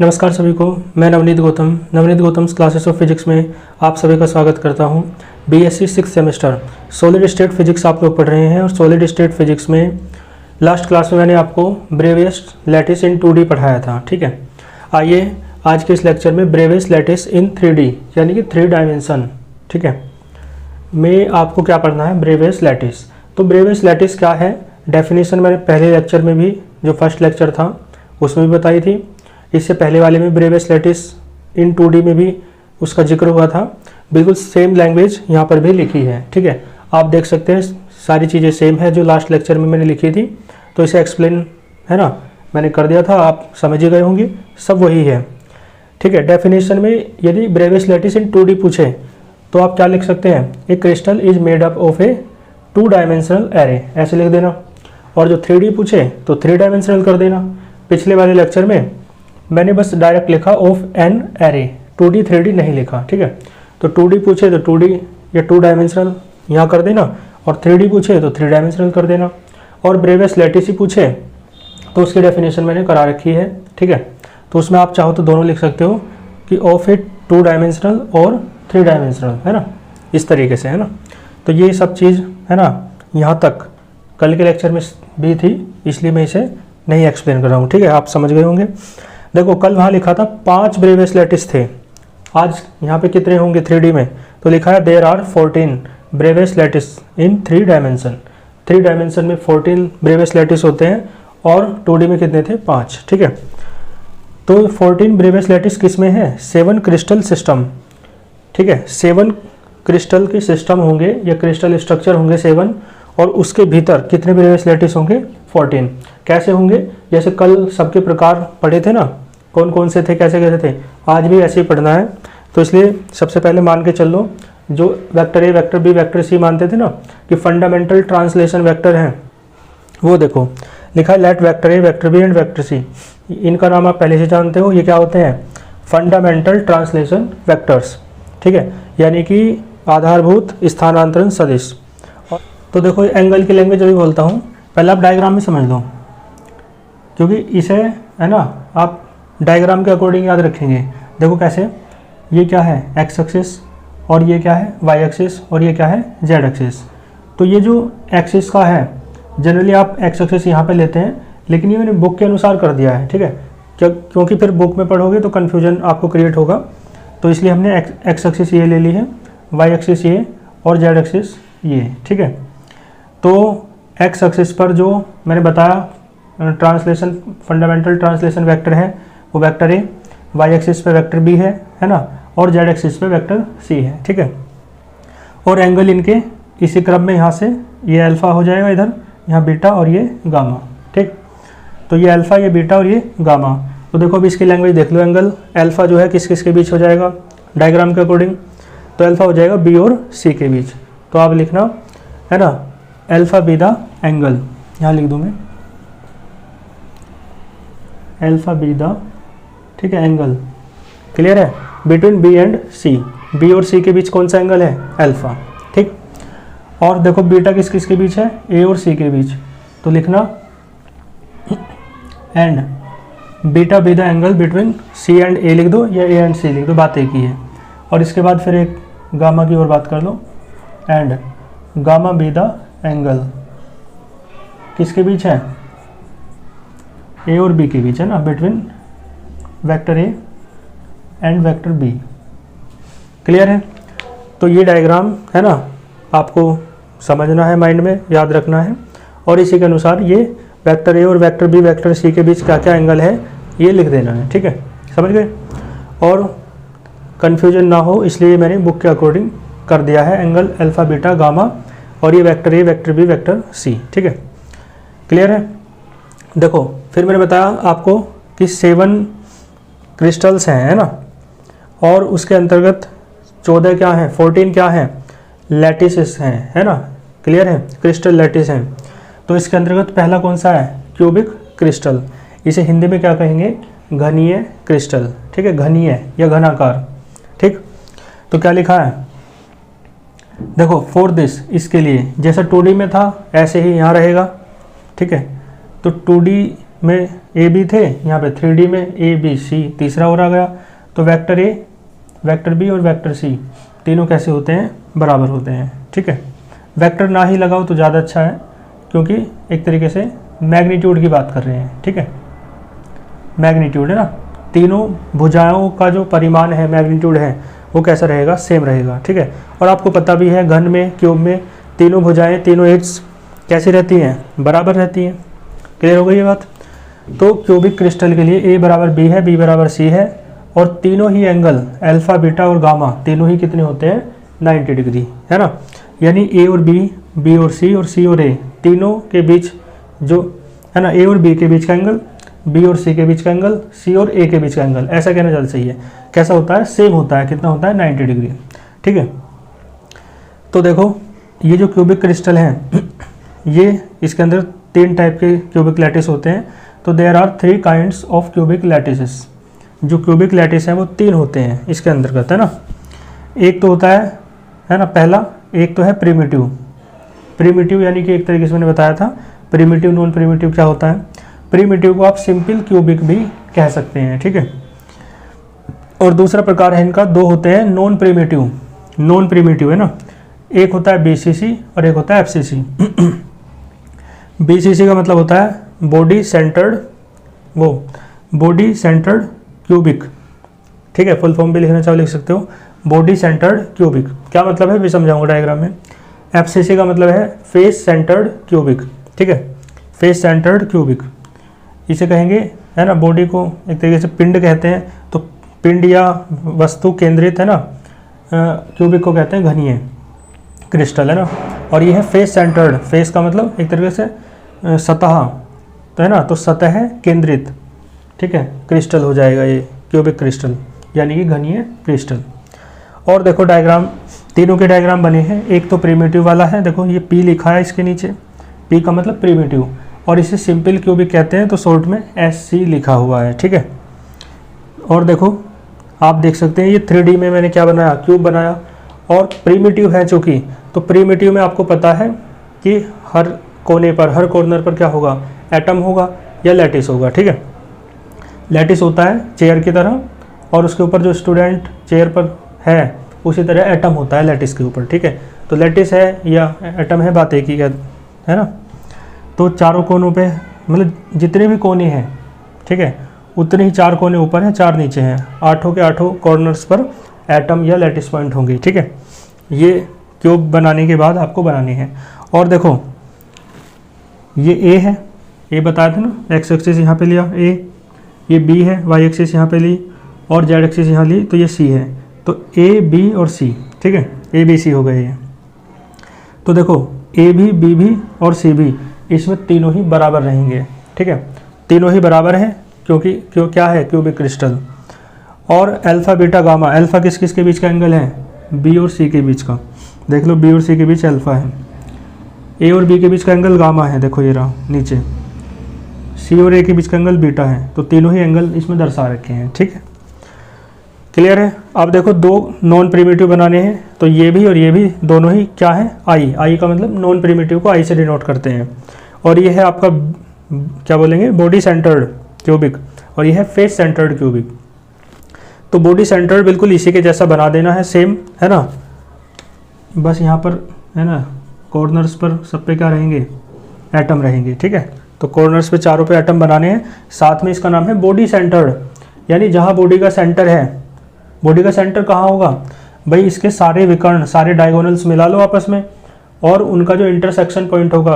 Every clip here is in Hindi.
नमस्कार सभी को। मैं Navneet Gautam classes of physics में आप सभी का स्वागत करता हूं। BSc 6th semester solid state physics आप लोग पढ़ रहे हैं और सॉलिड स्टेट फिजिक्स में लास्ट क्लास में मैंने आपको ब्रेवियस लैटिस इन 2D पढ़ाया था। ठीक है, आइए आज के इस लेक्चर में ब्रेवियस लैटिस इन 3D यानी कि 3 डायमेंशन, ठीक है, में आपको क्या पढ़ना है, ब्रेवियस लैटिस। तो ब्रेवियस लैटिस क्या है, डेफिनेशन मैंने पहले लेक्चर में भी, जो फर्स्ट लेक्चर था उसमें भी बताई थी। इससे पहले वाले में ब्रेवियस लैटिस इन 2D में भी उसका जिक्र हुआ था। बिल्कुल सेम लैंग्वेज यहाँ पर भी लिखी है। ठीक है, आप देख सकते हैं सारी चीज़ें सेम है जो लास्ट लेक्चर में मैंने लिखी थी। तो इसे एक्सप्लेन है ना मैंने कर दिया था, आप समझ ही गए होंगे, सब वही है। ठीक है, डेफिनेशन में यदि ब्रेवियस लैटिस इन 2D पूछे तो आप क्या लिख सकते हैं, a crystal is made up of a 2 dimensional array, ऐसे लिख देना। और जो 3D पूछे तो 3 डायमेंशनल कर देना। पिछले वाले लेक्चर में मैंने बस डायरेक्ट लिखा of an array, 2D 3D नहीं लिखा। ठीक है, तो 2D पूछे तो 2D या 2 डायमेंशनल यहाँ कर देना, और 3D पूछे तो 3 डायमेंशनल कर देना। और ब्रेवियस लैटिस ही पूछे तो उसकी डेफिनेशन मैंने करा रखी है। ठीक है, तो उसमें आप चाहो तो दोनों लिख सकते हो कि ऑफ ए 2 डायमेंशनल और 3 डायमेंशनल, है ना, इस तरीके से, है ना। तो ये सब चीज़ है ना, यहाँ तक कल के लेक्चर में भी थी, इसलिए मैं इसे नहीं एक्सप्लेन कर रहा हूँ। ठीक है, आप समझ गए होंगे। देखो कल वहाँ लिखा था 5 ब्रेवियस लैटिस थे, आज यहाँ पे कितने होंगे 3D में, तो लिखा है there are 14 Bravais lattice in 3 dimension. 3 dimension में 14 ब्रेवियस लैटिस होते हैं और 2D में कितने थे, 5। ठीक है, तो 14 ब्रेवियस लैटिस किस में है, 7 क्रिस्टल सिस्टम। ठीक है, 7 क्रिस्टल के सिस्टम होंगे या क्रिस्टल स्ट्रक्चर होंगे 7, और उसके भीतर कितने ब्रेवियस लैटिस होंगे, 14। कैसे होंगे, जैसे कल सबके प्रकार पढ़े थे ना, कौन कौन से थे, कैसे कैसे थे, आज भी ऐसे ही पढ़ना है। तो इसलिए सबसे पहले मान के चल लो, जो vector A, vector B, vector C मानते थे ना कि फंडामेंटल ट्रांसलेशन वेक्टर हैं, वो देखो लिखा है let vector A, vector B and vector C. इनका नाम आप पहले से जानते हो, ये क्या होते हैं, फंडामेंटल ट्रांसलेशन वेक्टर्स। ठीक है, यानी कि आधारभूत स्थानांतरण सदिश। तो देखो एंगल की लैंग्वेज अभी बोलता हूँ, पहले आप डायग्राम में समझ लो, क्योंकि इसे है ना आप डायग्राम के अकॉर्डिंग याद रखेंगे। देखो कैसे, ये क्या है, एक्स एक्सिस, और ये क्या है, वाई एक्सिस, और ये क्या है, जेड एक्सिस। तो ये जो एक्सिस का है, जनरली आप एक्स एक्सिस यहाँ पे लेते हैं, लेकिन ये मैंने बुक के अनुसार कर दिया है। ठीक है, क्योंकि फिर बुक में पढ़ोगे तो कन्फ्यूजन आपको क्रिएट होगा, तो इसलिए हमने एक्स एक्सिस ये ले ली है, वाई एक्सिस ये, और जेड एक्सिस ये। ठीक है, तो एक्स एक्सिस पर जो मैंने बताया ट्रांसलेशन, फंडामेंटल ट्रांसलेशन वेक्टर है वो वेक्टर ए, वाई एक्सिस पे वेक्टर बी है ना, और जेड एक्सिस पे वेक्टर सी है। ठीक है, और एंगल इनके इसी क्रम में, यहाँ से ये अल्फा हो जाएगा, इधर यहाँ बीटा और ये गामा। ठीक, तो ये अल्फा, ये बीटा और ये गामा। तो देखो अभी इसकी लैंग्वेज देख लो, एंगल अल्फा जो है किस किस के बीच हो जाएगा डायग्राम के अकॉर्डिंग, तो अल्फा हो जाएगा बी और सी के बीच। तो आप लिखना है ना, अल्फा बी द एंगल, यहाँ लिख दूँ मैं, अल्फा बी द, ठीक है, एंगल। क्लियर है, between B and C, B और सी के बीच कौन सा एंगल है, अल्फा। ठीक, और देखो बीटा किस किस के बीच है, ए और सी के बीच, तो लिखना and beta be the angle between C and A लिख दो, या ए एंड सी लिख दो, बात एक ही है। और इसके बाद फिर एक गामा की और बात कर लो, and gamma be the angle किसके बीच है, ए और बी के बीच है ना, between vector A and vector B. Clear है, तो ये डायग्राम है ना आपको समझना है, माइंड में याद रखना है, और इसी के अनुसार ये वेक्टर ए और वेक्टर बी, वेक्टर सी के बीच क्या क्या एंगल है ये लिख देना है। ठीक है, समझ गए, और कन्फ्यूजन ना हो इसलिए मैंने बुक के अकॉर्डिंग कर दिया है, एंगल अल्फा बीटा गामा, और ये vector A, vector B, vector C. ठीक है, क्लियर है। देखो फिर मैंने बताया आपको कि 7 क्रिस्टल्स हैं, है ना, और उसके अंतर्गत 14 क्या हैं, 14 क्या हैं, लैटिसेस हैं, है ना। क्लियर है, क्रिस्टल लैटिस हैं। तो इसके अंतर्गत पहला कौन सा है, क्यूबिक क्रिस्टल। इसे हिंदी में क्या कहेंगे, घनीय क्रिस्टल। ठीक है, घनीय या घनाकार। ठीक, तो क्या लिखा है, देखो फॉर दिस, इसके लिए, जैसा 2D में था ऐसे ही यहाँ रहेगा। ठीक है, तो 2D में ए बी थे, यहाँ पे 3D में ए बी सी तीसरा और आ गया। तो वेक्टर ए, वेक्टर बी और वेक्टर सी तीनों कैसे होते हैं, बराबर होते हैं। ठीक है, वेक्टर ना ही लगाओ तो ज़्यादा अच्छा है, क्योंकि एक तरीके से मैग्नीट्यूड की बात कर रहे हैं। ठीक है, मैग्नीट्यूड है ना, तीनों भुजाओं का जो परिमाण है, मैग्नीट्यूड है, वो कैसा रहेगा, सेम रहेगा। ठीक है, और आपको पता भी है घन में, क्यूब में तीनों भुजाएं, तीनों एड्स कैसी रहती हैं, बराबर रहती हैं। क्लियर हो गई ये बात। तो क्यूबिक क्रिस्टल के लिए ए बराबर बी है, बी बराबर सी है, और तीनों ही एंगल अल्फा, बीटा और गामा तीनों ही कितने होते हैं, 90 डिग्री, है ना। यानी ए और बी, बी और सी और ए तीनों के बीच जो है ना, ए और बी के बीच का एंगल, बी और सी के बीच का एंगल, सी और ए के बीच का एंगल, ऐसा कहना ज़्यादा सही है। कैसा होता है, सेम होता है। कितना होता है, 90 डिग्री। ठीक है, तो देखो ये जो क्यूबिक क्रिस्टल हैं ये इसके अंदर 3 टाइप के क्यूबिक लैटिस होते हैं। तो there are 3 kinds of cubic lattices. जो क्यूबिक लैटिस हैं वो 3 होते हैं इसके अंतर्गत, है ना। एक तो होता है ना, पहला एक तो है प्रिमिटिव। प्रिमिटिव यानी कि एक तरीके से मैंने बताया था, प्रिमिटिव नॉन प्रिमिटिव क्या होता है। प्रिमिटिव को आप सिंपल क्यूबिक भी कह सकते हैं। ठीक है, और दूसरा प्रकार है इनका, 2 होते हैं नॉन प्रिमिटिव। नॉन प्रिमिटिव है ना, एक होता है बीसीसी और एक होता है एफसीसी। बीसीसी का मतलब होता है बॉडी सेंटर्ड, वो बॉडी सेंटर्ड क्यूबिक। ठीक है, फुल फॉर्म भी लिखना चाहो लिख सकते हो, बॉडी सेंटर्ड क्यूबिक। क्या मतलब है भी समझाऊंगा डायग्राम में। एफसीसी का मतलब है फेस सेंटर्ड क्यूबिक। ठीक है, फेस सेंटर्ड क्यूबिक इसे कहेंगे, है ना। बॉडी को एक तरीके से पिंड कहते हैं, तो पिंड या वस्तु केंद्रित, है ना, क्यूबिक को कहते हैं घनीय क्रिस्टल, है ना। और ये है फेस सेंटर्ड। फेस का मतलब एक तरीके से सतह, तो है ना, तो सतह केंद्रित, ठीक है, क्रिस्टल हो जाएगा ये क्यूबिक क्रिस्टल, यानी कि घनीय क्रिस्टल। और देखो डायग्राम, तीनों के डायग्राम बने हैं। एक तो प्रिमिटिव वाला है, देखो ये पी लिखा है इसके नीचे, पी का मतलब प्रिमिटिव, और इसे सिंपल क्यूबिक कहते हैं, तो शॉर्ट में SC लिखा हुआ है। ठीक है, और देखो आप देख सकते हैं ये 3D में मैंने क्या बनाया, क्यूब बनाया। और प्रिमिटिव है चूँकि, तो प्रिमिटिव में आपको पता है कि हर कोने पर, हर कॉर्नर पर क्या होगा, एटम होगा या लैटिस होगा। ठीक है, लैटिस होता है चेयर की तरह, और उसके ऊपर जो स्टूडेंट चेयर पर है उसी तरह एटम होता है लैटिस के ऊपर। ठीक है, तो लैटिस है या एटम है, बात एक ही है ना। तो चारों कोनों पे, मतलब जितने भी कोने हैं, ठीक है, उतने ही 4 कोने ऊपर हैं, 4 नीचे हैं। 8 के 8 कॉर्नर्स पर एटम या लैटिस पॉइंट होंगी। ठीक है, ये क्यूब बनाने के बाद आपको बनानी है। और देखो ये ए है, ए बताया था ना, एक्स एक्सिस यहाँ पे लिया ए, ये बी है, वाई एक्सिस यहाँ पे ली, और जेड एक्सिस यहाँ ली, तो ये सी है। तो ए बी और सी, ठीक है, ए बी सी हो गए ये। तो देखो ए भी, बी भी और सी भी, इसमें तीनों ही बराबर रहेंगे। ठीक है, तीनों ही बराबर हैं, क्योंकि क्या है, क्यूबिक क्रिस्टल। और अल्फा बीटा गामा, अल्फा किस किस के बीच का एंगल है, बी और सी के बीच का। देख लो बी और सी के बीच अल्फा है, ए और बी के बीच का एंगल गामा है, देखो ये रहा नीचे, सी और ए के बीच का एंगल बीटा है। तो तीनों ही एंगल इसमें दर्शा रखे हैं। ठीक है, क्लियर है। अब देखो 2 नॉन प्रिमिटिव बनाने हैं, तो ये भी और ये भी दोनों ही क्या है, आई। आई का मतलब नॉन प्रिमिटिव को आई से डिनोट करते हैं। और ये है आपका क्या बोलेंगे, बॉडी सेंटर्ड क्यूबिक, और ये है फेस सेंटर्ड क्यूबिक। तो बॉडी सेंटर्ड बिल्कुल इसी के जैसा बना देना है, सेम, है ना। बस यहाँ पर है ना, कॉर्नर्स पर सब पे क्या रहेंगे, एटम रहेंगे। ठीक है, तो कॉर्नर्स पे चारों पे एटम बनाने हैं। साथ में इसका नाम है बॉडी सेंटर्ड, यानी जहाँ बॉडी का सेंटर है। बॉडी का सेंटर कहाँ होगा भाई, इसके सारे विकर्ण, सारे डायगोनल्स मिला लो आपस में, और उनका जो इंटरसेक्शन पॉइंट होगा,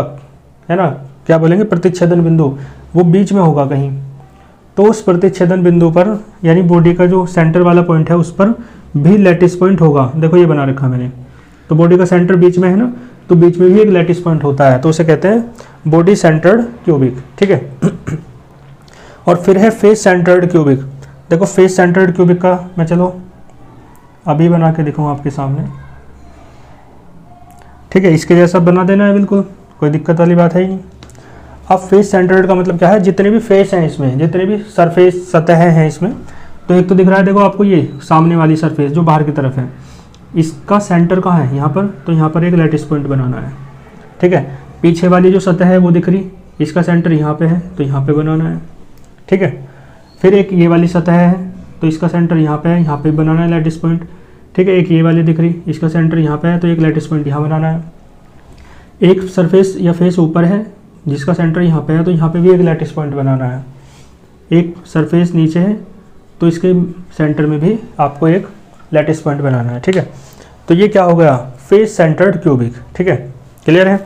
है ना, क्या बोलेंगे, प्रतिच्छेदन बिंदु, वो बीच में होगा कहीं। तो उस प्रतिच्छेदन बिंदु पर, यानी बॉडी का जो सेंटर वाला पॉइंट है, उस पर भी लैटिस पॉइंट होगा। देखो ये बना रखा मैंने, तो बॉडी का सेंटर बीच में है ना, तो बीच में भी एक लैटिस पॉइंट होता है, तो उसे कहते हैं बॉडी सेंटर्ड क्यूबिक। ठीक है, और फिर है फेस सेंटर्ड क्यूबिक। देखो फेस सेंटर्ड क्यूबिक का मैं चलो अभी बना के दिखाऊँ आपके सामने। ठीक है, इसके जैसा बना देना है, बिल्कुल कोई दिक्कत वाली बात है ही नहीं। अब फेस सेंटर्ड का मतलब क्या है, जितने भी फेस हैं इसमें, जितने भी सरफेस, सतह हैं इसमें, तो एक तो दिख रहा है देखो आपको ये सामने वाली सरफेस जो बाहर की तरफ है, इसका सेंटर कहाँ है, यहाँ पर। तो यहाँ पर एक लैटिस पॉइंट बनाना है। ठीक है, पीछे वाली जो सतह है वो दिख रही, इसका सेंटर यहाँ पे है तो यहाँ पे बनाना है, ठीक है। फिर एक ये वाली सतह है तो इसका सेंटर यहाँ पे है, यहाँ पे बनाना है लैटिस पॉइंट, ठीक है। एक ये वाली दिख रही, इसका सेंटर यहाँ पे है तो एक लैटिस पॉइंट यहाँ बनाना है। एक सरफेस या फेस ऊपर है जिसका सेंटर यहाँ पे है तो यहाँ पे भी एक लैटिस पॉइंट बनाना है। एक सरफेस नीचे है तो इसके सेंटर में भी आपको एक लैटिस पॉइंट बनाना है, ठीक है। तो ये क्या हो गया, फेस सेंटर्ड क्यूबिक, ठीक है। क्लियर है।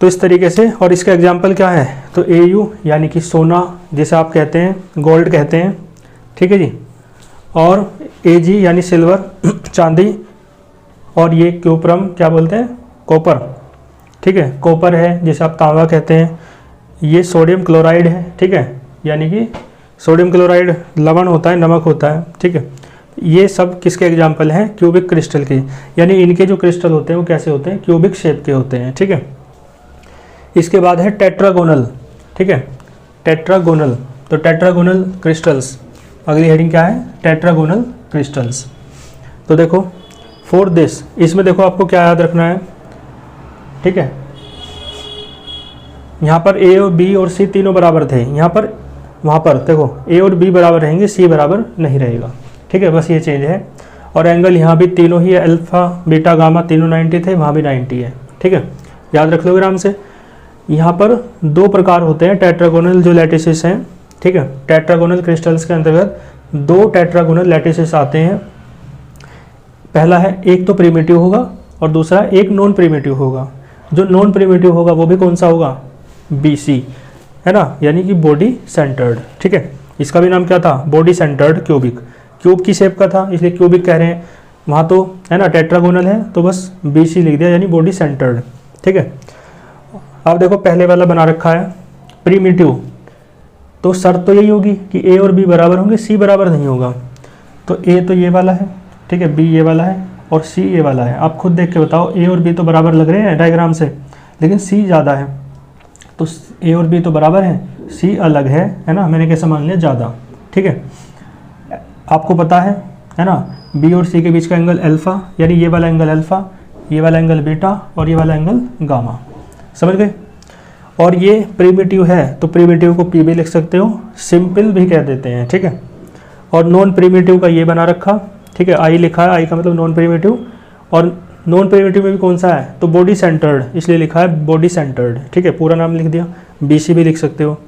तो इस तरीके से, और इसका एग्जाम्पल क्या है, तो AU यानी कि सोना जिसे आप कहते हैं, गोल्ड कहते हैं, ठीक है जी। और AG यानी सिल्वर चांदी, और ये क्यूप्रम क्या बोलते हैं, कॉपर, ठीक है। कॉपर है जिसे आप तांबा कहते हैं। ये सोडियम क्लोराइड है, ठीक है, यानी कि सोडियम क्लोराइड लवण होता है, नमक होता है, ठीक है। ये सब किसके एग्जाम्पल हैं, क्यूबिक क्रिस्टल के, यानी इनके जो क्रिस्टल होते हैं वो कैसे होते हैं, क्यूबिक शेप के होते हैं, ठीक है। इसके बाद है टेट्रागोनल, ठीक है, टेट्रागोनल। तो टेट्रागोनल क्रिस्टल्स, अगली हेडिंग क्या है, टेट्रागोनल क्रिस्टल्स। तो देखो फॉर दिस, इसमें देखो आपको क्या याद रखना है, ठीक है। यहाँ पर A और B और C तीनों बराबर थे, यहाँ पर वहाँ पर देखो A और B बराबर रहेंगे, C बराबर नहीं रहेगा, ठीक है। बस ये चेंज है। और एंगल यहाँ भी तीनों ही, अल्फा बीटा गामा तीनों 90 थे, वहाँ भी 90 है, ठीक है। याद रख लो आराम से। यहाँ पर दो प्रकार होते हैं टेट्रागोनल जो लैटिसेस हैं, ठीक है। टेट्रागोनल क्रिस्टल्स के अंतर्गत दो टेट्रागोनल लैटिसेस आते हैं। पहला है, एक तो प्रिमिटिव होगा और दूसरा एक नॉन प्रिमिटिव होगा। जो नॉन प्रिमिटिव होगा वो भी कौन सा होगा, BC, है ना, यानी कि बॉडी सेंटर्ड, ठीक है। इसका भी नाम क्या था, बॉडी सेंटर्ड क्यूबिक, क्यूब की शेप का था इसलिए क्यूबिक कह रहे हैं। वहाँ तो है ना टेट्रागोनल है तो बस BC लिख दिया, यानी बॉडी सेंटर्ड, ठीक है। अब देखो पहले वाला बना रखा है प्रिमिटिव, तो शर्त तो यही होगी कि A और B बराबर होंगे, C बराबर नहीं होगा। तो A तो ये वाला है, ठीक है, B ये वाला है और C ये वाला है। आप खुद देख के बताओ, A और B तो बराबर लग रहे हैं डायग्राम से, लेकिन C ज़्यादा है। तो A और B तो बराबर है, C अलग है ना, मैंने कैसे मान लिया, ज़्यादा, ठीक है। आपको पता है ना, B और C के बीच का एंगल अल्फा, यानी ये वाला एंगल अल्फा, ये वाला एंगल बीटा और ये वाला एंगल गामा, समझ गए। और ये प्रिमिटिव है तो प्रिमिटिव को P भी लिख सकते हो, सिंपल भी कह देते हैं, ठीक है। और नॉन प्रिमिटिव का ये बना रखा, ठीक है, I लिखा है, I का मतलब नॉन प्रिमिटिव। और नॉन प्रिमिटिव में भी कौन सा है, तो बॉडी सेंटर्ड, इसलिए लिखा है बॉडी सेंटर्ड, ठीक है, पूरा नाम लिख दिया। BC भी लिख सकते हो।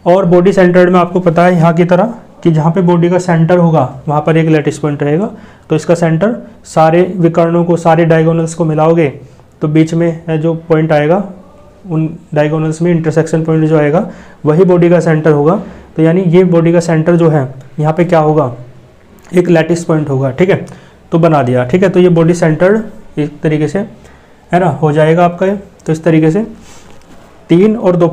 और बॉडी सेंटर्ड में आपको पता है यहाँ की तरह कि जहाँ पे बॉडी का सेंटर होगा वहाँ पर एक लैटिस पॉइंट रहेगा, तो इसका सेंटर सारे विकर्णों को, सारे डायगोनल्स को मिलाओगे तो बीच में जो पॉइंट आएगा, उन डायगोनल्स में इंटरसेक्शन पॉइंट जो आएगा वही बॉडी का सेंटर होगा। तो यानी ये बॉडी का सेंटर जो है यहाँ पे क्या होगा, एक लैटिस पॉइंट होगा, ठीक है। तो बना दिया, ठीक है। तो ये बॉडी सेंटर्ड एक तरीके से है ना हो जाएगा आपका ये। तो इस तरीके से 3 और 2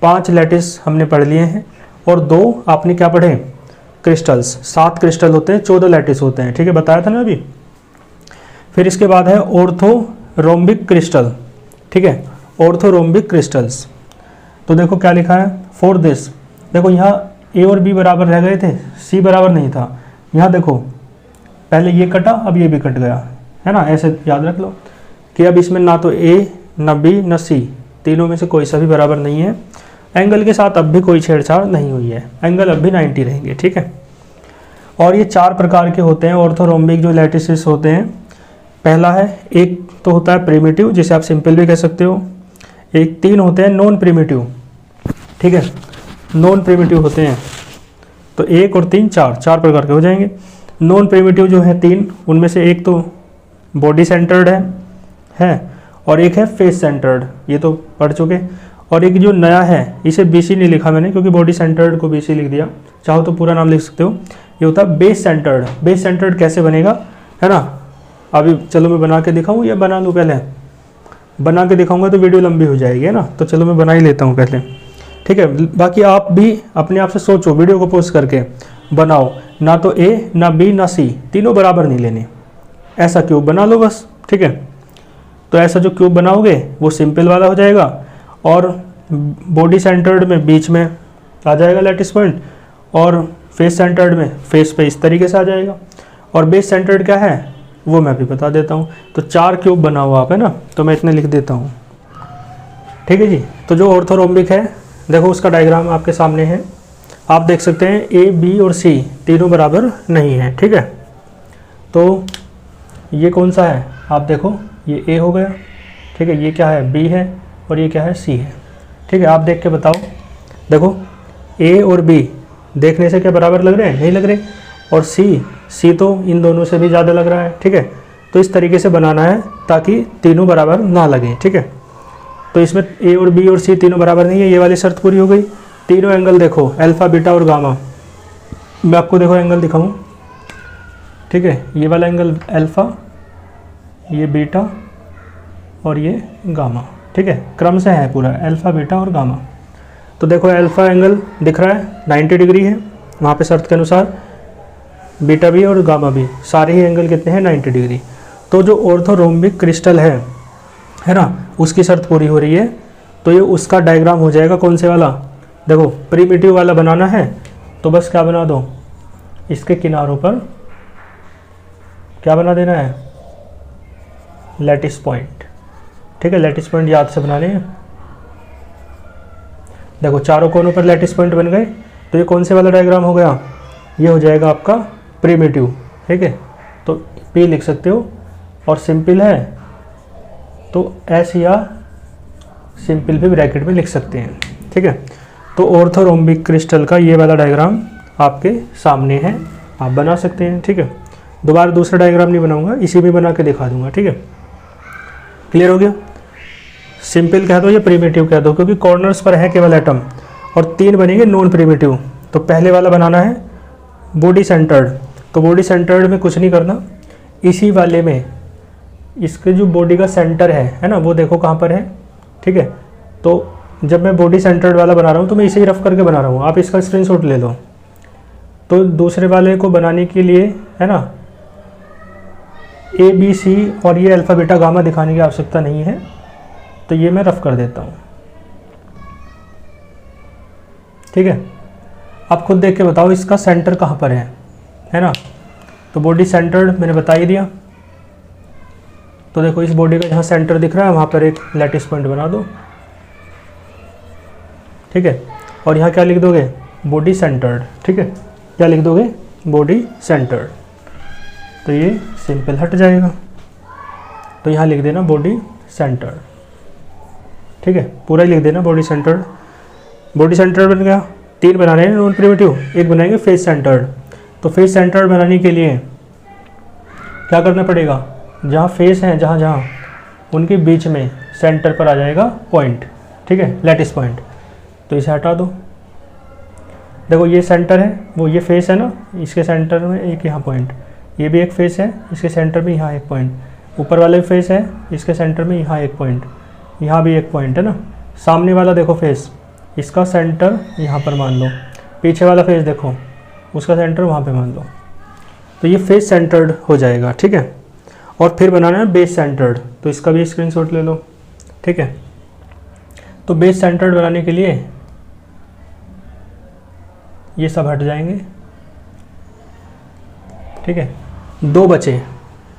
5 लैटिस हमने पढ़ लिए हैं, और 2 आपने क्या पढ़े, क्रिस्टल्स। 7 क्रिस्टल होते हैं, 14 लैटिस होते हैं, ठीक है, बताया था ना अभी। फिर इसके बाद है ऑर्थोरोम्बिक क्रिस्टल, ठीक है, ऑर्थोरोम्बिक क्रिस्टल्स। तो देखो क्या लिखा है, फॉर दिस, देखो यहाँ A और B बराबर रह गए थे, C बराबर नहीं था। यहाँ देखो पहले ये कटा, अब ये भी कट गया, है ना, ऐसे याद रख लो कि अब इसमें ना तो A ना B ना C, तीनों में से कोई सा भी बराबर नहीं है। एंगल के साथ अब भी कोई छेड़छाड़ नहीं हुई है, एंगल अब भी 90 रहेंगे, ठीक है। और ये 4 प्रकार के होते हैं ऑर्थोरोम्बिक जो लैटिसेस होते हैं। पहला है, एक तो होता है प्रिमिटिव जिसे आप सिंपल भी कह सकते हो। एक 3 होते हैं नॉन प्रिमिटिव, ठीक है, नॉन प्रिमिटिव होते हैं। तो 1 और 3 4 प्रकार के हो जाएंगे। नॉन प्रिमिटिव जो है 3, उनमें से एक तो बॉडी सेंटर्ड है और एक है फेस सेंटर्ड, ये तो पढ़ चुके। और एक जो नया है, इसे BC नहीं लिखा मैंने क्योंकि बॉडी सेंटर्ड को BC लिख दिया, चाहो तो पूरा नाम लिख सकते हो। ये होता है बेस सेंटर्ड। बेस सेंटर्ड कैसे बनेगा, है ना, अभी चलो मैं बना के दिखाऊँ या बना लूँ पहले, बना के दिखाऊंगा तो वीडियो लंबी हो जाएगी, है ना, तो चलो मैं बना ही लेता हूँ पहले, ठीक है। बाकी आप भी अपने आप से सोचो, वीडियो को पॉज करके बनाओ, ना तो A ना B ना C, तीनों बराबर नहीं लेने, ऐसा क्यूब बना लो बस, ठीक है। तो ऐसा जो क्यूब बनाओगे वो सिंपल वाला हो जाएगा, और बॉडी सेंटर्ड में बीच में आ जाएगा लैटिस पॉइंट, और फेस सेंटर्ड में फेस पे इस तरीके से आ जाएगा। और बेस सेंटर्ड क्या है वो मैं भी बता देता हूँ। तो 4 क्यूब बनाओ आप, है ना, तो मैं इतने लिख देता हूँ, ठीक है जी। तो जो ऑर्थोरोम्बिक है देखो उसका डायग्राम आपके सामने है, आप देख सकते हैं ए बी और सी तीनों बराबर नहीं है, ठीक है। तो ये कौन सा है, आप देखो ये ए हो गया, ठीक है, ये क्या है बी है और ये क्या है सी है, ठीक है। आप देख के बताओ, देखो ए और बी देखने से क्या बराबर लग रहे हैं, नहीं लग रहे, और सी तो इन दोनों से भी ज़्यादा लग रहा है, ठीक है। तो इस तरीके से बनाना है ताकि तीनों बराबर ना लगे, ठीक है। तो इसमें ए और बी और सी तीनों बराबर नहीं है, ये वाली शर्त पूरी हो गई। तीनों एंगल देखो अल्फा बीटा और गामा, मैं आपको देखो एंगल दिखाऊं, ठीक है। ये वाला एंगल अल्फा, ये बीटा और ये गामा, ठीक है, क्रम से है पूरा अल्फा बीटा और गामा। तो देखो अल्फा एंगल दिख रहा है 90 डिग्री है, वहाँ पे शर्त के अनुसार बीटा भी और गामा भी सारे ही एंगल कितने हैं 90 डिग्री। तो जो ऑर्थोरोम्बिक क्रिस्टल है ना, उसकी शर्त पूरी हो रही है। तो ये उसका डायग्राम हो जाएगा कौन से वाला, देखो प्रिमिटिव वाला बनाना है तो बस क्या बना दो, इसके किनारों पर क्या बना देना है, लैटिस पॉइंट, ठीक है। लैटिस पॉइंट याद से बना लें, देखो चारों कोनों पर लैटिस पॉइंट बन गए। तो ये कौन से वाला डायग्राम हो गया, ये हो जाएगा आपका प्रिमिटिव, ठीक है। तो पी लिख सकते हो, और सिंपल है तो एस या सिंपल भी ब्रैकेट में लिख सकते हैं, ठीक है। तो ऑर्थोरोम्बिक क्रिस्टल का ये वाला डायग्राम आपके सामने है, आप बना सकते हैं, ठीक है। दोबारा दूसरा डायग्राम नहीं बनाऊंगा, इसी में बना के दिखा दूंगा, ठीक है। क्लियर हो गया, सिंपल कह दो या प्रिमिटिव कह दो, क्योंकि कॉर्नर्स पर है केवल एटम, और तीन बनेंगे नॉन प्रिमिटिव। तो पहले वाला बनाना है बॉडी सेंटर्ड, तो बॉडी सेंटर्ड में कुछ नहीं करना, इसी वाले में इसके जो बॉडी का सेंटर है ना, वो देखो कहाँ पर है, ठीक है। तो जब मैं बॉडी सेंटर्ड वाला बना रहा हूँ तो मैं इसे ही रफ करके बना रहा हूँ, आप इसका स्क्रीनशॉट ले लो। तो दूसरे वाले को बनाने के लिए है ना, ए बी सी और ये अल्फा बीटा गामा दिखाने की आवश्यकता नहीं है, तो ये मैं रफ कर देता हूँ, ठीक है। आप खुद देख के बताओ इसका सेंटर कहाँ पर है ना। तो बॉडी सेंटर्ड मैंने बता ही दिया। तो देखो इस बॉडी का जहाँ सेंटर दिख रहा है वहाँ पर एक लैटिस पॉइंट बना दो, ठीक है। और यहाँ क्या लिख दोगे, बॉडी सेंटर्ड, ठीक है। क्या लिख दोगे, बॉडी सेंटर्ड। तो ये सिंपल हट जाएगा, तो यहाँ लिख देना बॉडी सेंटर्ड, ठीक है। पूरा ही लिख देना बॉडी सेंटर्ड। बॉडी सेंटर्ड बन गया। तीन बनाने हैं नॉन प्रिमिटिव, एक बनाएंगे फेस सेंटर्ड। तो फेस सेंटर्ड बनाने के लिए क्या करना पड़ेगा, जहाँ फेस हैं जहाँ जहाँ उनके बीच में सेंटर पर आ जाएगा पॉइंट, ठीक है, लैटिस पॉइंट। तो इसे हटा दो। देखो ये सेंटर है, वो ये फेस है ना, इसके सेंटर में एक यहाँ पॉइंट, ये भी एक फेस है, इसके सेंटर में यहाँ एक पॉइंट, ऊपर वाले फेस है, इसके सेंटर में यहाँ एक पॉइंट, यहाँ भी एक पॉइंट है ना। सामने वाला देखो फेस, इसका सेंटर यहाँ पर मान लो, पीछे वाला फेस देखो उसका सेंटर वहाँ पे मान लो। तो ये फेस सेंटर्ड हो जाएगा, ठीक है। और फिर बनाना है बेस सेंटर्ड, तो इसका भी स्क्रीनशॉट ले लो, ठीक है। तो बेस सेंटर्ड बनाने के लिए ये सब हट जाएंगे, ठीक है। दो बचे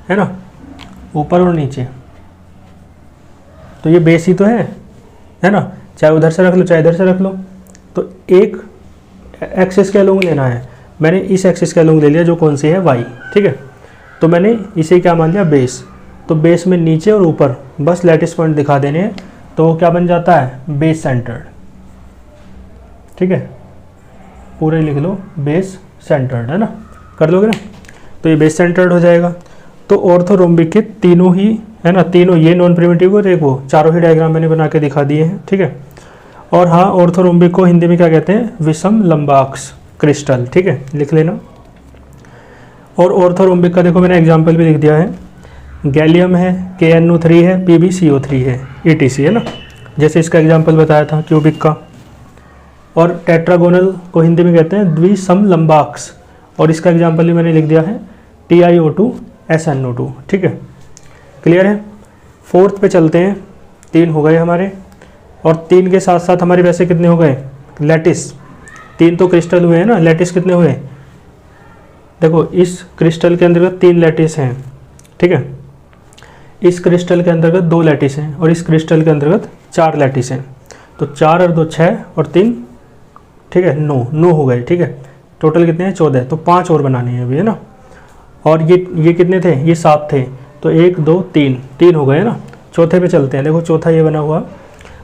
है ना, ऊपर और नीचे। तो ये बेस ही तो है ना, चाहे उधर से रख लो चाहे इधर से रख लो। तो एक एक्सिस का लॉन्ग लेना है, मैंने इस एक्सिस का लॉन्ग ले लिया जो कौन सी है वाई, ठीक है। तो मैंने इसे क्या मान लिया बेस। तो बेस में नीचे और ऊपर बस लैटिस पॉइंट दिखा देने हैं, तो वो क्या बन जाता है, बेस सेंटर्ड, ठीक है। पूरे लिख लो बेस सेंटर्ड, है ना, कर लोगे ना। तो ये बेस सेंटर्ड हो जाएगा। तो ऑर्थोरोम्बिक के तीनों ही है ना, तीनों ये नॉन प्रिमिटिव और एक वो, चारों ही डायग्राम मैंने बना के दिखा दिए हैं, ठीक है। और हाँ, ऑर्थोरोम्बिक को हिंदी में क्या कहते हैं, विषम लंबाक्ष क्रिस्टल, ठीक है, लिख लेना। और ऑर्थोरोम्बिक का देखो मैंने एग्जाम्पल भी लिख दिया है, गैलियम है, KNO3 है, PbCO3 है, ETC है ना, जैसे इसका एग्जाम्पल बताया था क्यूबिक का। और टेट्रागोनल को हिंदी में कहते हैं द्विसम लंबाक्ष, और इसका एग्जाम्पल भी मैंने लिख दिया है TiO2 SnO2, ठीक है। क्लियर है। फोर्थ पे चलते हैं, 3 हो गए हमारे, और 3 के साथ साथ हमारे वैसे कितने हो गए, लैटिस। 3 तो क्रिस्टल हुए हैं ना, लैटिस कितने हुए, देखो इस क्रिस्टल के अंतर्गत 3 लैटिस हैं, ठीक है। इस क्रिस्टल के अंतर्गत 2 लैटिस हैं, और इस क्रिस्टल के अंतर्गत 4 लैटिस हैं। तो 4 और 2 6 और 3 ठीक है 9 हो गए। ठीक है, टोटल कितने हैं 14, तो 5 और बनाने हैं अभी, है ना। और ये कितने थे, ये 7 थे, तो 1 2 3 हो गए, है ना। चौथे पे चलते हैं। देखो चौथा ये बना हुआ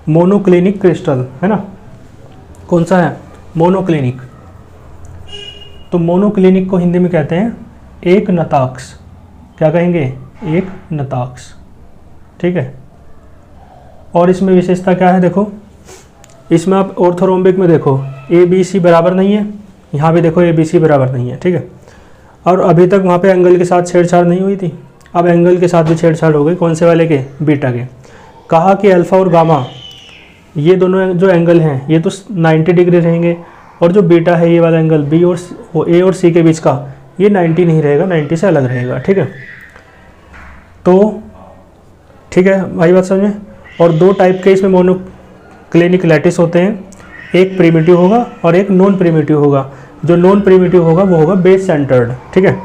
मोनोक्लिनिक क्रिस्टल, है ना। कौन सा है, मोनोक्लिनिक। तो मोनोक्लिनिक को हिंदी में कहते हैं एक नताक्ष। क्या कहेंगे, एक नताक्ष। ठीक है, और इसमें विशेषता क्या है, देखो इसमें आप ऑर्थोरोम्बिक में देखो ABC बराबर नहीं है, यहाँ भी देखो ABC बराबर नहीं है। ठीक है, और अभी तक वहाँ पे एंगल के साथ छेड़छाड़ नहीं हुई थी, अब एंगल के साथ भी छेड़छाड़ हो गई। कौन से वाले के, बीटा के। कहा कि अल्फ़ा और गामा ये दोनों जो एंगल हैं ये तो 90 डिग्री रहेंगे, और जो बीटा है ये वाला एंगल B और A और C के बीच का ये 90 नहीं रहेगा, 90 से अलग रहेगा। ठीक है, तो ठीक है भाई बात समझ में। और 2 टाइप के इसमें मोनोक्लिनिक लैटिस होते हैं, एक प्रिमिटिव होगा और एक नॉन प्रिमिटिव होगा। जो नॉन प्रिमिटिव होगा वो होगा बेस सेंटर्ड। ठीक है,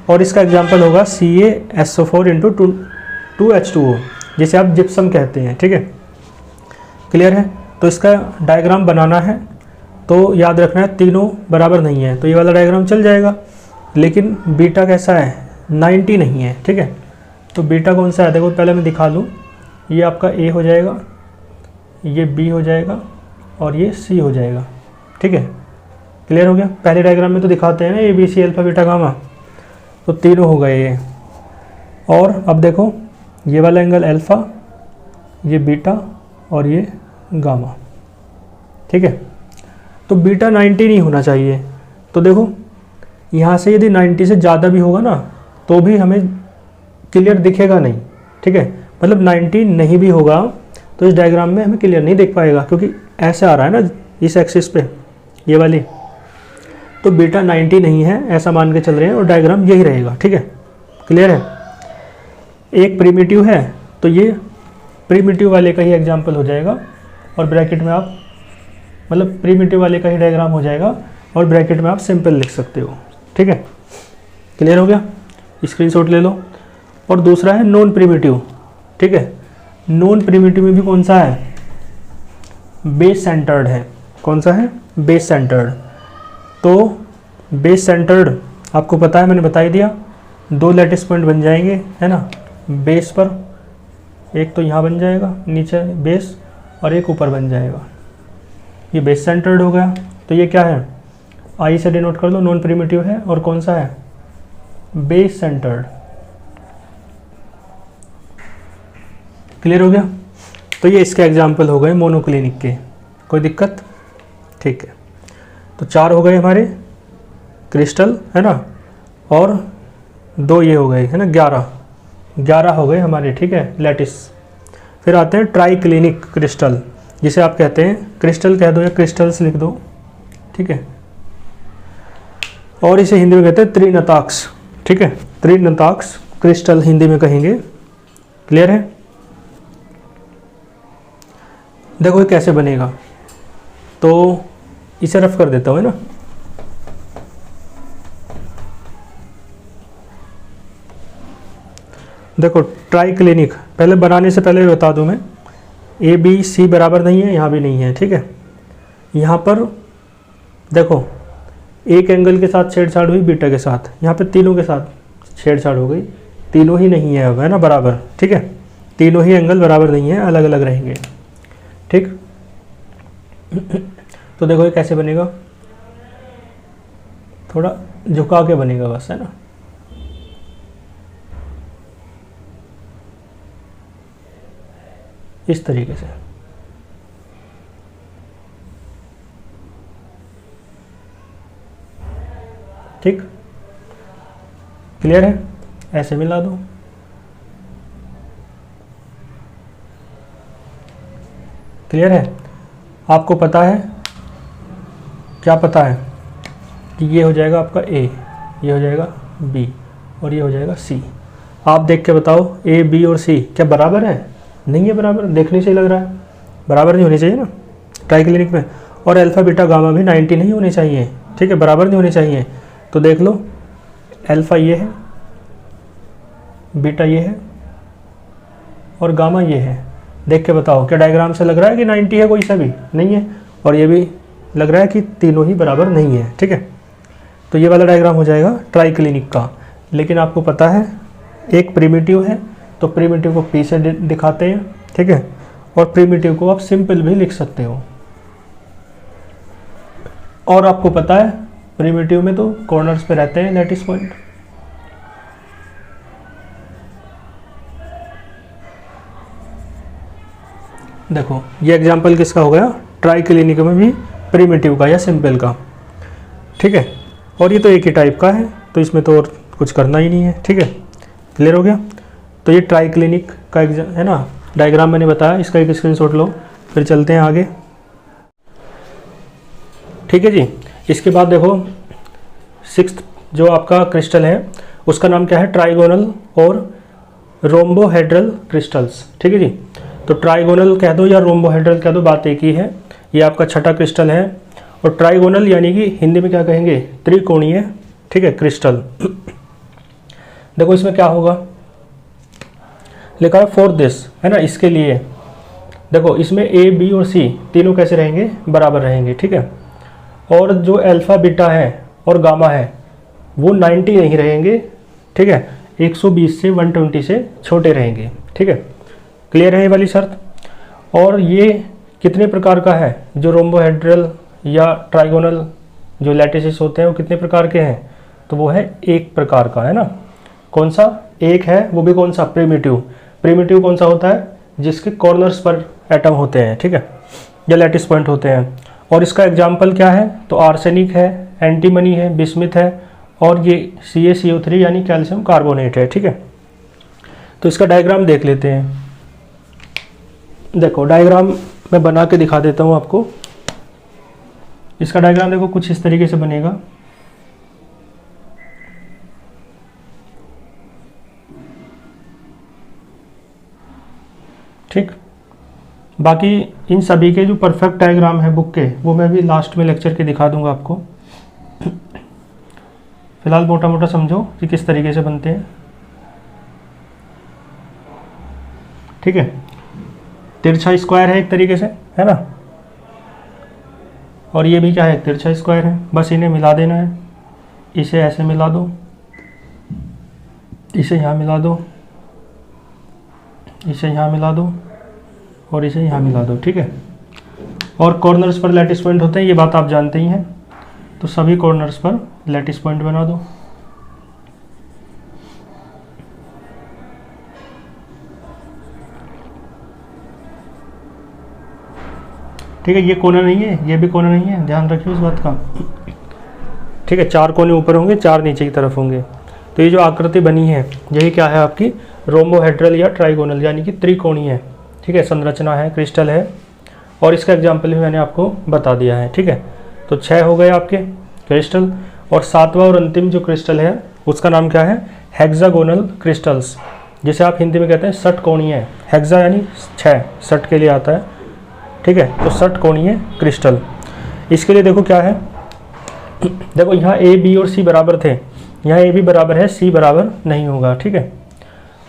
और इसका एग्जांपल होगा CaSO4 × 2H2O, जिसे आप जिप्सम कहते हैं। ठीक है, क्लियर है। तो इसका डायग्राम बनाना है तो याद रखना है तीनों बराबर नहीं है, तो ये वाला डायग्राम चल जाएगा। लेकिन बीटा कैसा है, 90 नहीं है। ठीक है, तो बीटा कौन सा है, देखो पहले मैं दिखा दूँ। ये आपका A हो जाएगा, ये B हो जाएगा और ये C हो जाएगा। ठीक है, क्लियर हो गया। पहले डायग्राम में तो दिखाते हैं ना ABC अल्फा बीटा गामा, तो तीनों हो गए ये। और अब देखो ये वाला एंगल अल्फा, ये बीटा और ये गामा। ठीक है, तो बीटा 90 नहीं होना चाहिए। तो देखो यहाँ से यदि 90 से ज़्यादा भी होगा ना तो भी हमें क्लियर दिखेगा नहीं। ठीक है, मतलब 90 नहीं भी होगा तो इस डायग्राम में हमें क्लियर नहीं दिख पाएगा, क्योंकि ऐसे आ रहा है ना इस एक्सिस पे ये वाली। तो बीटा 90 नहीं है ऐसा मान के चल रहे हैं और डायग्राम यही रहेगा। ठीक है, क्लियर है। एक प्रिमिटिव है तो ये प्रिमिटिव वाले का ही एग्जाम्पल हो जाएगा, और ब्रैकेट में आप मतलब प्रिमिटिव वाले का ही डायग्राम हो जाएगा और ब्रैकेट में आप सिंपल लिख सकते हो। ठीक है, क्लियर हो गया, स्क्रीनशॉट ले लो। और दूसरा है नॉन प्रिमिटिव। ठीक है, नॉन प्रिमिटिव में भी कौन सा है, बेस सेंटर्ड है। कौन सा है, बेस सेंटर्ड। तो बेस सेंटर्ड आपको पता है, मैंने बता ही दिया, 2 लैटिस पॉइंट बन जाएंगे, है ना, बेस पर। एक तो यहाँ बन जाएगा नीचे बेस, और एक ऊपर बन जाएगा, ये बेस सेंटर्ड हो गया। तो ये क्या है, आई से डिनोट कर लो, नॉन प्रिमिटिव है और कौन सा है, बेस सेंटर्ड। क्लियर हो गया। तो ये इसके एग्जाम्पल हो गए मोनोक्लिनिक के। कोई दिक्कत, ठीक है। तो 4 हो गए हमारे क्रिस्टल, है ना, और 2 ये हो गए, है ना, 11 हो गए हमारे। ठीक है, लैटिस। फिर आते हैं ट्राइक्लिनिक क्रिस्टल, जिसे आप कहते हैं क्रिस्टल कह दो या क्रिस्टल्स लिख दो। ठीक है, और इसे हिंदी में कहते हैं त्रिनताक्ष। ठीक है, त्रिनताक्ष क्रिस्टल हिंदी में कहेंगे। क्लियर है। देखो ये कैसे बनेगा, तो इसे रफ कर देता हूँ, है ना। देखो ट्राइक्लिनिक, पहले बनाने से पहले बता दूं मैं, ABC बराबर नहीं है, यहाँ भी नहीं है। ठीक है, यहाँ पर देखो एक एंगल के साथ छेड़छाड़ हुई बीटा के साथ, यहाँ पे तीनों के साथ छेड़छाड़ हो गई, तीनों ही नहीं है अब, है ना, बराबर। ठीक है, तीनों ही एंगल बराबर नहीं है, अलग अलग रहेंगे। ठीक, तो देखो ये कैसे बनेगा, थोड़ा झुका के बनेगा बस, है ना। इस तरीके से। ठीक, क्लियर है। ऐसे मिला दो। क्लियर है। आपको पता है, क्या पता है कि ये हो जाएगा आपका A, ये हो जाएगा B और ये हो जाएगा C। आप देख के बताओ A, B और C क्या बराबर है? नहीं है बराबर, देखने से ही लग रहा है बराबर नहीं होनी चाहिए ना ट्राइक्लिनिक में। और अल्फ़ा बीटा गामा भी 90 नहीं होने चाहिए। ठीक है, बराबर नहीं होने चाहिए। तो देख लो, अल्फ़ा ये है, बीटा ये है और गामा ये है। देख के बताओ, क्या डायग्राम से लग रहा है कि 90 है कोई सा भी? नहीं है। और ये भी लग रहा है कि तीनों ही बराबर नहीं है। ठीक है, तो ये वाला डायग्राम हो जाएगा ट्राइक्लिनिक का। लेकिन आपको पता है एक प्रिमिटिव है, तो प्रिमिटिव को पी से दिखाते हैं। ठीक है, और प्रिमिटिव को आप सिंपल भी लिख सकते हो। और आपको पता है प्रिमिटिव में तो कॉर्नर्स पे रहते हैं लैटिस पॉइंट। देखो ये एग्जांपल किसका हो गया? ट्राइक्लिनिक में भी प्रिमिटिव का या सिंपल का। ठीक है, और ये तो एक ही टाइप का है, तो इसमें तो और कुछ करना ही नहीं है। ठीक है, क्लियर हो गया? तो ये ट्राइक्लिनिक का एग्जाम है ना, डायग्राम मैंने बताया, इसका एक स्क्रीनशॉट लो, फिर चलते हैं आगे। ठीक है जी, इसके बाद देखो 6th जो आपका क्रिस्टल है उसका नाम क्या है? ट्राइगोनल और रोम्बोहेड्रल क्रिस्टल्स। ठीक है जी, तो ट्राइगोनल कह दो या रोम्बोहेड्रल कह दो, बात एक ही है। ये आपका छठा क्रिस्टल है। और ट्राइगोनल यानी कि हिंदी में क्या कहेंगे? त्रिकोणीय। ठीक है, क्रिस्टल। देखो इसमें क्या होगा, लिखा है फॉर दिस, है ना, इसके लिए। देखो इसमें ए बी और सी तीनों कैसे रहेंगे? बराबर रहेंगे। ठीक है, और जो अल्फा बीटा है और गामा है वो 90 नहीं रहेंगे। ठीक है, 120 से 120 से छोटे रहेंगे। ठीक है, क्लियर है ये वाली शर्त? और ये कितने प्रकार का है? जो रोम्बोहेड्रल या ट्राइगोनल जो लैटिसेस होते हैं वो कितने प्रकार के हैं? तो वो है एक प्रकार का, है ना। कौन सा? एक है, वो भी कौन सा? प्रिमिटिव। प्रिमिटिव कौन सा होता है? जिसके कॉर्नर्स पर एटम होते हैं। ठीक है, या लैटिस पॉइंट होते हैं। और इसका एग्जाम्पल क्या है? तो आर्सेनिक है, एंटीमनी है, बिस्मिथ है, और ये CaCO3 यानी कैल्शियम कार्बोनेट है। ठीक है, तो इसका डायग्राम देख लेते हैं। देखो डायग्राम मैं बना के दिखा देता हूँ आपको। इसका डायग्राम देखो कुछ इस तरीके से बनेगा। ठीक, बाकी इन सभी के जो परफेक्ट डायग्राम है बुक के वो मैं भी लास्ट में लेक्चर के दिखा दूंगा आपको। फिलहाल मोटा मोटा समझो कि किस तरीके से बनते हैं। ठीक है, तिरछा स्क्वायर है एक तरीके से, है ना, और ये भी क्या है? तिरछा स्क्वायर है। बस इन्हें मिला देना है। इसे ऐसे मिला दो, इसे यहाँ मिला दो, इसे यहाँ मिला दो, और इसे यहाँ मिला दो। ठीक है, और कॉर्नर्स पर लैटिस पॉइंट होते हैं, ये बात आप जानते ही हैं। तो सभी कॉर्नर्स पर लैटिस पॉइंट बना दो। ठीक है, ये कोना नहीं है, ये भी कोना नहीं है, ध्यान रखिए उस बात का। ठीक है, 4 कोने ऊपर होंगे, 4 नीचे की तरफ होंगे। तो ये जो आकृति बनी है यही क्या है? आपकी रोम्बोहेड्रल या ट्राइगोनल यानी कि त्रिकोणीय है। ठीक है, संरचना है, क्रिस्टल है, और इसका एग्जाम्पल भी मैंने आपको बता दिया है। ठीक है, तो 6 हो गए आपके क्रिस्टल। और 7वां और अंतिम जो क्रिस्टल है उसका नाम क्या है? हेक्सागोनल क्रिस्टल्स, जिसे आप हिंदी में कहते हैं षटकोणीय। हेक्सा यानी 6, षट के लिए आता है। ठीक है, तो षटकोणीय क्रिस्टल। इसके लिए देखो क्या है, देखो यहाँ ए बी और सी बराबर थे, यहाँ ए बी बराबर है, सी बराबर नहीं होगा। ठीक है,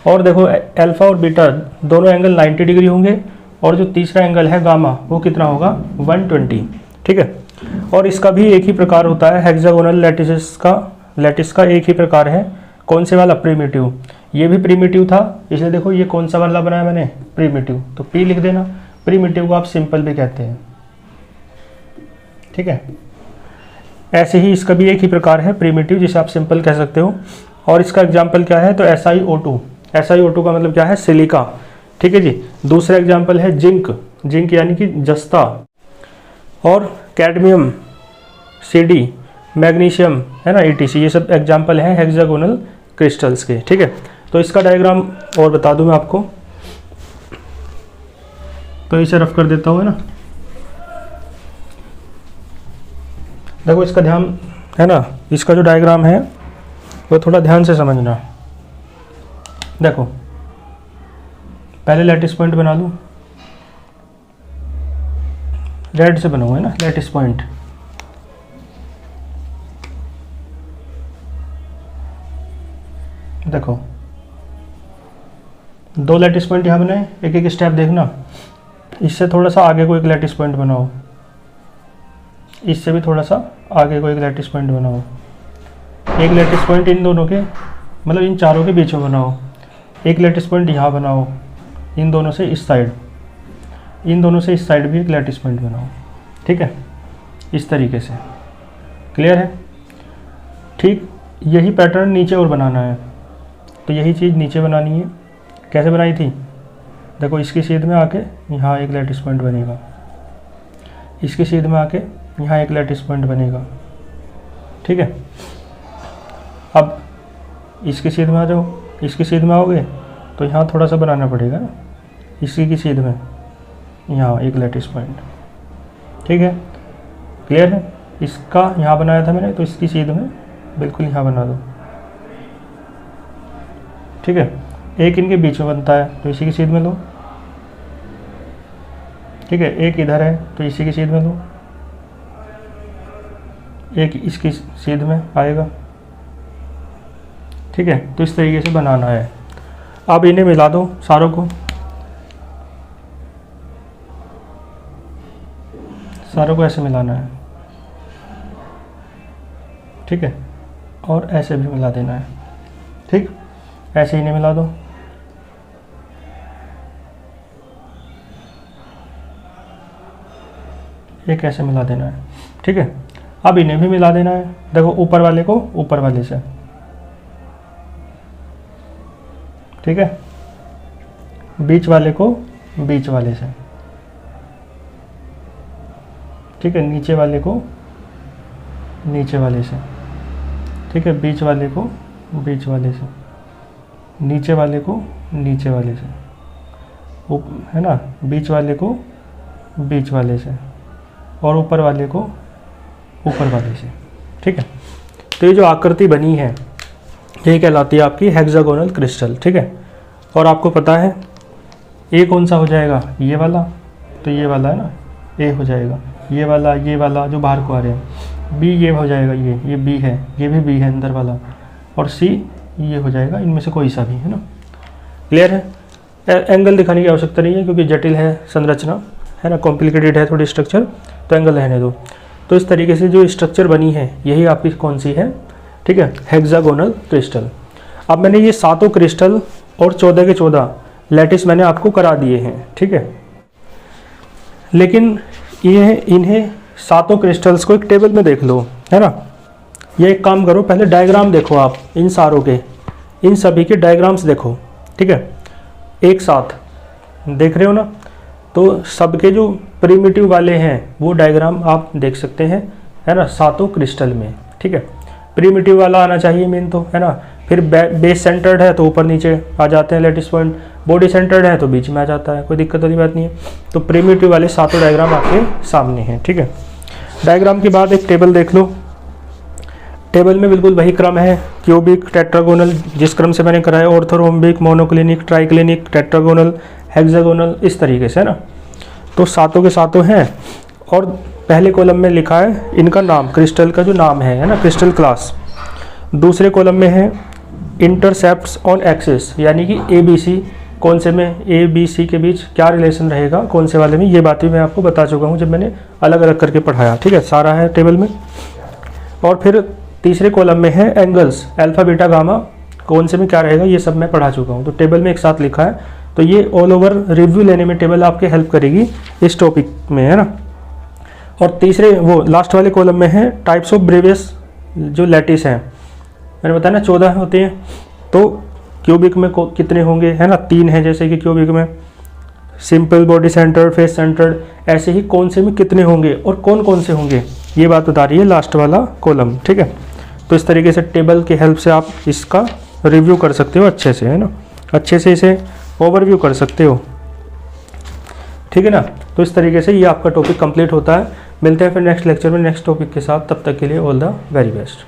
और देखो अल्फा और बीटा दोनों एंगल 90 डिग्री होंगे, और जो तीसरा एंगल है गामा वो कितना होगा? 120। ठीक है, और इसका भी एक ही प्रकार होता है हेक्सागोनल लैटिस का एक ही प्रकार है। कौन से वाला? प्रिमिटिव। ये भी प्रिमिटिव था, इसलिए देखो ये कौन सा वाला बनाया मैंने? प्रिमिटिव। तो पी लिख देना। प्रिमिटिव को आप सिंपल भी कहते हैं। ठीक है, ऐसे ही इसका भी एक ही प्रकार है प्रिमिटिव, जिसे आप सिंपल कह सकते हो। और इसका एग्जाम्पल क्या है? तो SiO2। SiO2 का मतलब क्या है? सिलिका। ठीक है जी। दूसरा एग्जाम्पल है जिंक। जिंक यानी कि जस्ता। और कैडमियम, CD, मैग्नीशियम, है ना, ETC। ये सब एग्जाम्पल हैं हेक्सागोनल क्रिस्टल्स के। ठीक है, तो इसका डायग्राम और बता दूं मैं आपको, तो इसे रफ कर देता हूँ, है ना। देखो इसका ध्यान, है ना, इसका जो डायग्राम है वो थोड़ा ध्यान से समझना। देखो पहले लैटिस पॉइंट बना लूँ, रेड से बनाऊँ, है ना, लैटिस पॉइंट। देखो 2 लैटिस पॉइंट यहाँ बनाए, एक एक स्टेप देखना। इससे थोड़ा सा आगे को एक लैटिस पॉइंट बनाओ, इससे भी थोड़ा सा आगे को एक लैटिस पॉइंट बनाओ, एक लैटिस पॉइंट इन दोनों के मतलब इन चारों के बीच में बनाओ, एक लैटिस पॉइंट यहाँ बनाओ, इन दोनों से इस साइड, इन दोनों से इस साइड भी एक लैटिस पॉइंट बनाओ। ठीक है, इस तरीके से। क्लियर है? ठीक यही पैटर्न नीचे और बनाना है, तो यही चीज़ नीचे बनानी है। कैसे बनाई थी? देखो, इसकी सीध में आके यहाँ एक लैटिस पॉइंट बनेगा, इसकी सीध में आके यहाँ एक लैटिस पॉइंट बनेगा। ठीक है, अब इसकी सीध में आ जाओ, इसकी सीध में आओगे तो यहाँ थोड़ा सा बनाना पड़ेगा ना, इसी की सीध में यहाँ एक लैटिस पॉइंट। ठीक है, क्लियर है? इसका यहाँ बनाया था मैंने, तो इसकी सीध में बिल्कुल यहाँ बना दो। ठीक है, एक इनके बीच में बनता है तो इसी की सीध में लो। ठीक है, एक इधर है तो इसी की सीध में लो, एक इसकी सीध में आएगा। ठीक है, तो इस तरीके से बनाना है। अब इन्हें मिला दो सारों को, सारों को ऐसे मिलाना है। ठीक है, और ऐसे भी मिला देना है। ठीक, ऐसे इन्हें मिला दो। एक ऐसे मिला देना है। ठीक है, अब इन्हें भी मिला देना है। देखो, ऊपर वाले को ऊपर वाले से। ठीक है, बीच वाले को बीच वाले से। ठीक है, नीचे वाले को नीचे वाले से। ठीक है, बीच वाले को बीच वाले से, नीचे वाले को नीचे वाले से, है ना, बीच वाले को बीच वाले से, और ऊपर वाले को ऊपर वाले से। ठीक है, तो ये जो आकृति बनी है ये कहलाती है आपकी हेक्सागोनल क्रिस्टल। ठीक है, और आपको पता है ए कौन सा हो जाएगा? ये वाला, तो ये वाला है ना, ए हो जाएगा। ये वाला जो बाहर को आ रहे हैं, बी ये हो जाएगा, ये बी है, ये भी बी है अंदर वाला, और सी ये हो जाएगा, इनमें से कोई सा भी, है ना। क्लियर है? एंगल दिखाने की आवश्यकता नहीं है क्योंकि जटिल है संरचना, है ना, कॉम्प्लिकेटेड है थोड़ी स्ट्रक्चर, तो एंगल रहने दो। तो इस तरीके से जो स्ट्रक्चर बनी है यही आपकी कौन सी है? ठीक है, हेक्सागोनल क्रिस्टल। अब मैंने ये 7 क्रिस्टल और 14 के 14 लैटिस मैंने आपको करा दिए हैं। ठीक है, लेकिन ये इन्हें 7 क्रिस्टल्स को एक टेबल में देख लो, है ना। ये एक काम करो, पहले डायग्राम देखो आप इन सारों के, इन सभी के डायग्राम्स देखो। ठीक है, एक साथ देख रहे हो ना, तो सबके जो प्रिमिटिव वाले हैं वो डायग्राम आप देख सकते हैं, है ना, 7 क्रिस्टल में। ठीक है, प्रिमिटिव वाला आना चाहिए मेन तो, है ना। फिर बेस सेंटर्ड है तो ऊपर नीचे आ जाते हैं लैटिस पॉइंट, बॉडी सेंटर्ड है तो बीच में आ जाता है, कोई दिक्कत वाली बात नहीं है। तो प्रिमिटिव वाले 7 डायग्राम आपके सामने हैं। ठीक है, डायग्राम के बाद एक टेबल देख लो। टेबल में बिल्कुल वही क्रम है, क्यूबिक, टेट्रागोनल, जिस क्रम से मैंने कराया, orthorhombic, monoclinic, triclinic, tetragonal, hexagonal, इस तरीके से, है ना। तो 7 के 7 हैं, और पहले कॉलम में लिखा है इनका नाम, क्रिस्टल का जो नाम है ना, क्रिस्टल क्लास। दूसरे कॉलम में है इंटरसेप्ट्स ऑन एक्सिस, यानी कि ABC, कौन से में ABC के बीच क्या रिलेशन रहेगा, कौन से वाले में, ये बातें मैं आपको बता चुका हूँ जब मैंने अलग अलग करके पढ़ाया। ठीक है, सारा है टेबल में। और फिर तीसरे कॉलम में है एंगल्स, अल्फा, बीटा, गामा, कौन से में क्या रहेगा, ये सब मैं पढ़ा चुका हूँ। तो टेबल में एक साथ लिखा है, तो ये ऑल ओवर रिव्यू लेने में टेबल आपके हेल्प करेगी इस टॉपिक में, है ना। और तीसरे वो लास्ट वाले कॉलम में है टाइप्स ऑफ ब्रेवियस जो लैटिस हैं, मैंने बताया ना 14 होते हैं। तो क्यूबिक में कितने होंगे, है ना, 3 है, जैसे कि क्यूबिक में simple, body centred, face centred, ऐसे ही कौन से में कितने होंगे और कौन कौन से होंगे, ये बात बता रही है लास्ट वाला कॉलम। ठीक है, तो इस तरीके से टेबल की हेल्प से आप इसका रिव्यू कर सकते हो अच्छे से, है ना, अच्छे से इसे ओवरव्यू कर सकते हो। ठीक है ना, तो इस तरीके से ये आपका टॉपिक कंप्लीट होता है। मिलते हैं फिर नेक्स्ट लेक्चर में नेक्स्ट टॉपिक के साथ, तब तक के लिए ऑल द वेरी बेस्ट।